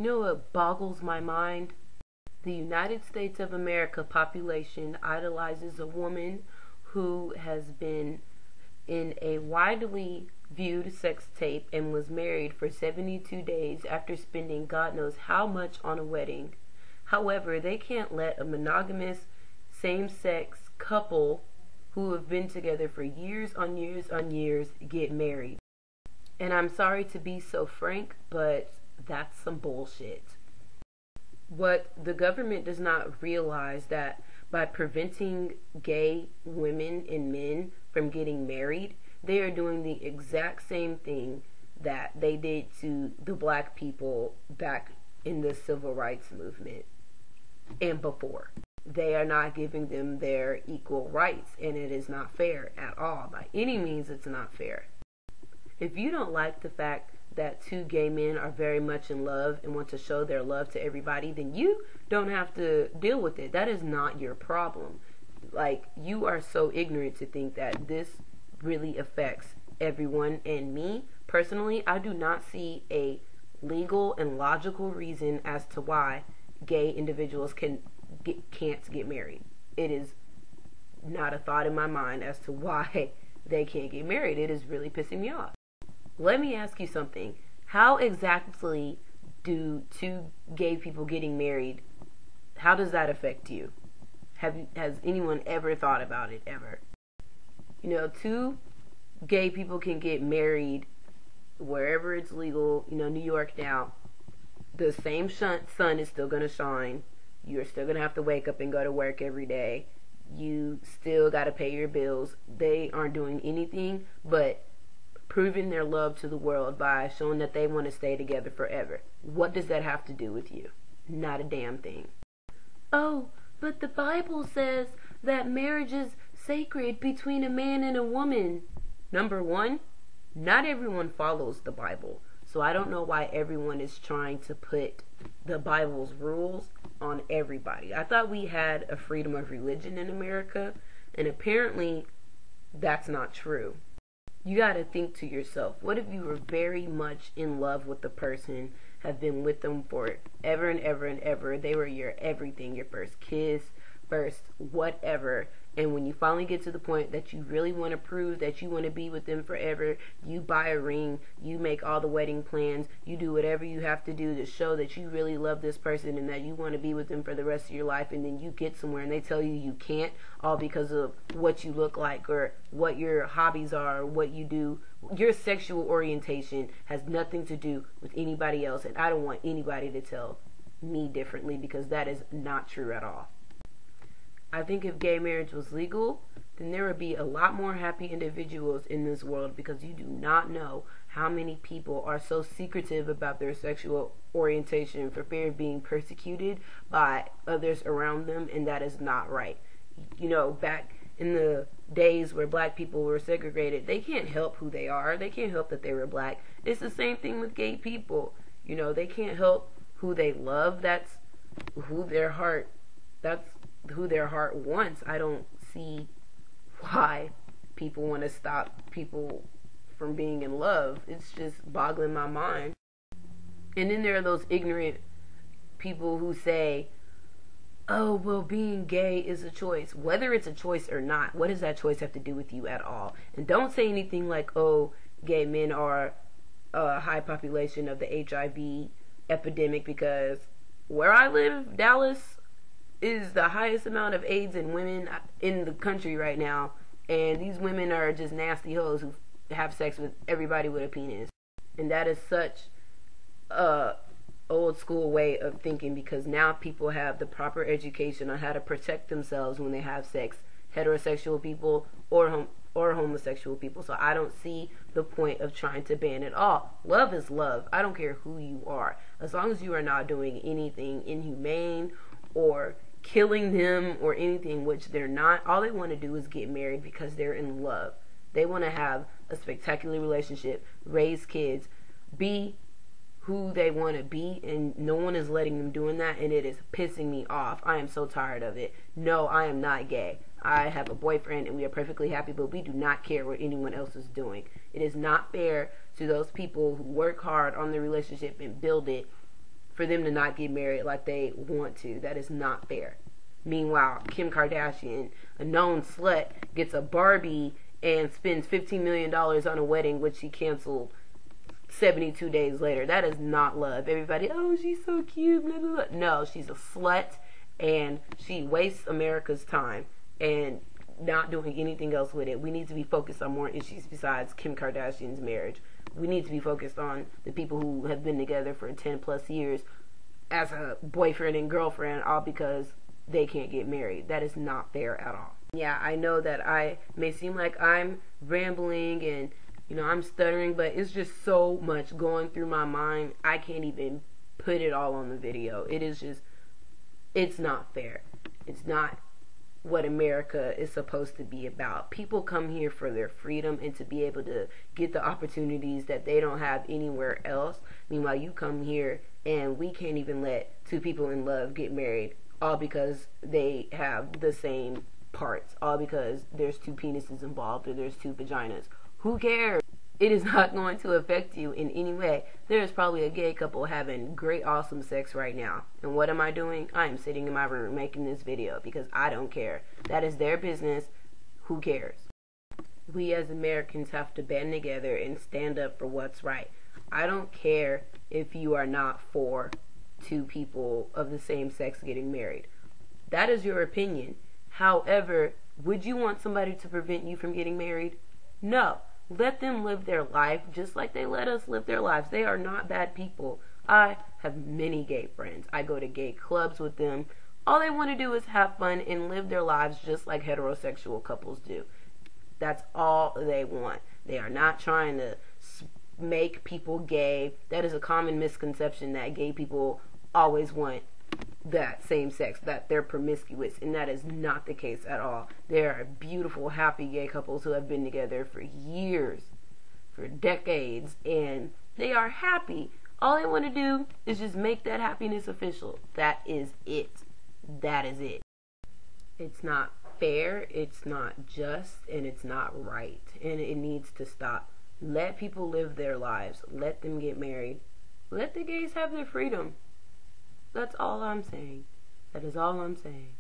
You know what boggles my mind? The United States of America population idolizes a woman who has been in a widely viewed sex tape and was married for 72 days after spending God knows how much on a wedding. However, they can't let a monogamous same-sex couple who have been together for years on years on years get married. And I'm sorry to be so frank, but that's some bullshit. What the government does not realize that by preventing gay women and men from getting married, they are doing the exact same thing that they did to the black people back in the civil rights movement and before. They are not giving them their equal rights, and it is not fair at all. By any means, it's not fair. If you don't like the fact that two gay men are very much in love and want to show their love to everybody, then you don't have to deal with it. That is not your problem. Like, you are so ignorant to think that this really affects everyone. And me, personally, I do not see a legal and logical reason as to why gay individuals can't get married. It is not a thought in my mind as to why they can't get married. It is really pissing me off. Let me ask you something. How exactly do two gay people getting married, how does that affect you? Has anyone ever thought about it, ever? You know, two gay people can get married wherever it's legal. You know, New York now, the same sun is still going to shine. You're still going to have to wake up and go to work every day. You still got to pay your bills. They aren't doing anything but proving their love to the world by showing that they want to stay together forever. What does that have to do with you? Not a damn thing. Oh, but the Bible says that marriage is sacred between a man and a woman. Number one, not everyone follows the Bible. So I don't know why everyone is trying to put the Bible's rules on everybody. I thought we had a freedom of religion in America, and apparently that's not true. You got to think to yourself, what if you were very much in love with the person, have been with them for ever and ever and ever, they were your everything, your first kiss, first whatever, and when you finally get to the point that you really want to prove that you want to be with them forever, you buy a ring, you make all the wedding plans, you do whatever you have to do to show that you really love this person and that you want to be with them for the rest of your life, and then you get somewhere and they tell you you can't, all because of what you look like or what your hobbies are, or what you do. Your sexual orientation has nothing to do with anybody else, and I don't want anybody to tell me differently, because that is not true at all. I think if gay marriage was legal, then there would be a lot more happy individuals in this world, because you do not know how many people are so secretive about their sexual orientation for fear of being persecuted by others around them, and that is not right. You know, back in the days where black people were segregated, they can't help who they are. They can't help that they were black. It's the same thing with gay people. You know, they can't help who they love. That's who their heart wants. I don't see why people want to stop people from being in love. It's just boggling my mind. And then there are those ignorant people who say, oh, well, being gay is a choice. Whether it's a choice or not, what does that choice have to do with you at all? And don't say anything like, oh, gay men are a high population of the HIV epidemic, because where I live, Dallas, is the highest amount of AIDS in women in the country right now, and these women are just nasty hoes who have sex with everybody with a penis. And that is such a old school way of thinking, because now people have the proper education on how to protect themselves when they have sex, heterosexual people or homosexual people. So I don't see the point of trying to ban it all. Love is love. I don't care who you are, as long as you are not doing anything inhumane or killing them or anything, which they're not. All they want to do is get married because they're in love. They want to have a spectacular relationship, raise kids, be who they want to be, and no one is letting them doing that, and it is pissing me off. I am so tired of it. No, I am not gay. I have a boyfriend and we are perfectly happy, but we do not care what anyone else is doing. It is not fair to those people who work hard on their relationship and build it for them to not get married like they want to. That is not fair. Meanwhile, Kim Kardashian, a known slut, gets a Barbie and spends $15 million on a wedding, which she canceled 72 days later. That is not love. Everybody, oh, she's so cute, blah, blah, blah. No, she's a slut, and she wastes America's time and not doing anything else with it. We need to be focused on more issues besides Kim Kardashian's marriage. We need to be focused on the people who have been together for 10 plus years as a boyfriend and girlfriend, all because they can't get married. That is not fair at all. Yeah, I know that I may seem like I'm rambling and, you know, I'm stuttering, but it's just so much going through my mind. I can't even put it all on the video. It is just, it's not fair. It's not what America is supposed to be about. People come here for their freedom and to be able to get the opportunities that they don't have anywhere else. Meanwhile, you come here and we can't even let two people in love get married, all because they have the same parts, all because there's two penises involved or there's two vaginas. Who cares? It is not going to affect you in any way. There is probably a gay couple having great, awesome sex right now. And what am I doing? I am sitting in my room making this video because I don't care. That is their business. Who cares? We as Americans have to band together and stand up for what's right. I don't care if you are not for two people of the same sex getting married. That is your opinion. However, would you want somebody to prevent you from getting married? No. Let them live their life just like they let us live their lives. They are not bad people. I have many gay friends. I go to gay clubs with them. All they want to do is have fun and live their lives just like heterosexual couples do. That's all they want. They are not trying to make people gay. That is a common misconception, that gay people always want that same sex, that they're promiscuous, and that is not the case at all. There are beautiful, happy gay couples who have been together for years, for decades, and they are happy. All they want to do is just make that happiness official. That is it. That is it. It's not fair, it's not just, and it's not right, and it needs to stop. Let people live their lives. Let them get married. Let the gays have their freedom. That's all I'm saying. That is all I'm saying.